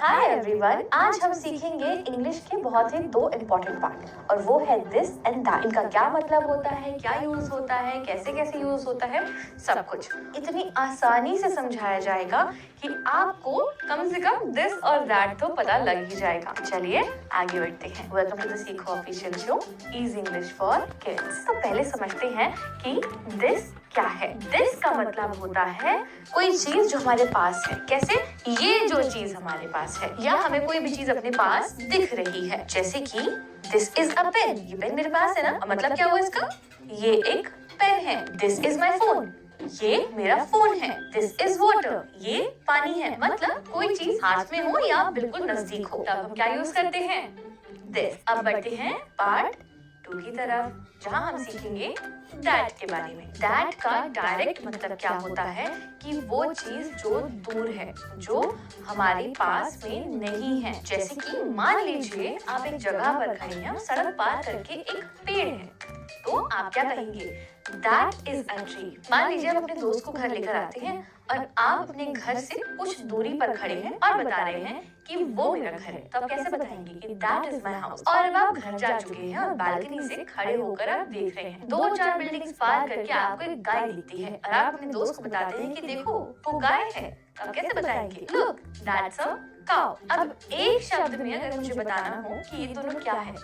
Hi everyone, आज हम सीखेंगे इंग्लिश के बहुत ही दो इम्पोर्टेंट पार्ट और वो है दिस एंड दैट। इनका क्या मतलब होता है, क्या यूज होता है, कैसे कैसे यूज होता है, सब कुछ इतनी आसानी से समझाया जाएगा कि आपको कम से कम दिस और दैट तो पता लग ही जाएगा। चलिए आगे बढ़ते हैं। वेलकम टू द सीखो official show easy English for kids. तो पहले समझते हैं कि दिस क्या है। दिस का मतलब होता है कोई चीज जो हमारे पास है। कैसे? ये जो चीज हमारे पास है या हमें कोई भी चीज अपने पास दिख रही है, जैसे कि दिस इज अ पेन। ये पेन मेरे पास है ना, मतलब क्या हुआ इसका? ये एक पेन है। This is my phone. ये मेरा फोन है। This is water. ये पानी है। मतलब कोई चीज हाथ में हो या बिल्कुल नजदीक हो, तब हम क्या यूज करते हैं? दिस। अब बढ़ते हैं पार्ट 2 की तरफ, जहां हम सीखेंगे दैट के बारे में। दैट का डायरेक्ट मतलब क्या होता है कि वो चीज जो दूर है, जो हमारे पास में नहीं है। जैसे कि मान लीजिए आप एक जगह पर खड़े हैं, सड़क पार करके एक पेड़ है, तो आप क्या कहेंगे? That is a tree. मान लीजिए आप अपने दोस्त को घर लेकर आते हैं और आप अपने घर से कुछ दूरी पर खड़े हैं और बता रहे हैं कि वो मेरा घर है, तो आप कैसे बताएंगे कि दैट इज माई हाउस? और अब आप घर जा चुके हैं और बालकनी से खड़े होकर आप देख रहे हैं 2-4 बिल्डिंग्स पार करके आपको एक गाय दिखती है और आप अपने दोस्त को बताते हैं कि देखो वो गाय है, तो आप कैसे बताएंगे? Look that's a cow. अब एक शब्द में अगर मुझे बताना हो कि ये दोनों क्या है,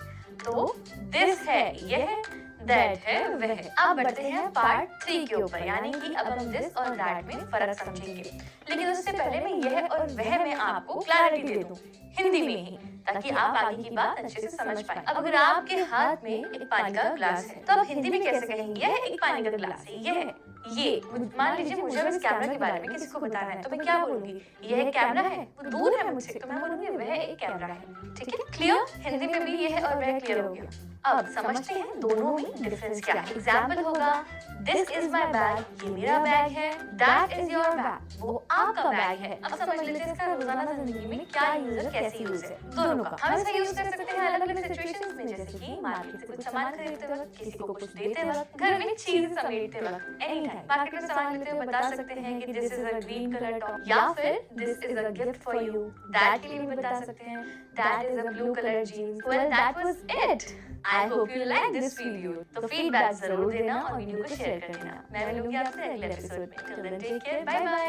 तो दिस है, यह है, दैट है, वह है। अब बढ़ते हैं पार्ट 3 के ऊपर, यानी कि अब हम दिस और दैट में फर्क समझेंगे। लेकिन उससे पहले मैं यह और वह में आपको क्लैरिटी दे दूं हिंदी में ही, ताकि आप आगे की बात अच्छे से समझ पाए। अब अगर आपके हाथ में एक पानी का ग्लास है, तो आप हिंदी में कैसे कहेंगे? यह एक पानी का ग्लास है। यह है, ये मान लीजिए मुझे इस कैमरा के बारे में किसी को बताना है, तो मैं क्या बोलूंगी? यह एक कैमरा है, वो दूर है मुझसे, तो मैं बोलूंगी वह एक कैमरा है। ठीक है, क्लियर? हिंदी में भी ये है और वह क्लियर हो गया। अब समझते हैं दोनों में डिफरेंस क्या है। एग्जाम्पल होगा दिस इज माई बैग, ये मेरा बैग है। दैट इज योर बैग, वो आपका बैग है। अब समझ लेते हैं इसका रोजाना जिंदगी में क्या यूज है, कैसे यूज है दोनों का। हम इसका यूज कर सकते हैं अलग अलग सिचुएशंस में, जैसे कि मार्केट से कुछ सामान खरीदते वक्त, किसी को कुछ देते वक्त, घर में चीज समेटते वक्त, एनी टाइम। मार्केट में सामान लेते हुए बता सकते हैं कि this is a green colour top, या फिर this is a gift for you. That के लिए भी बता सकते हैं that is a blue colour jeans. Well that was it. I hope you like this video. तो फीडबैक जरूर देना और वीडियो को शेयर कर देना। मैं मिलूंगी आपसे अगले एपिसोड में। Till then, take care. Bye bye.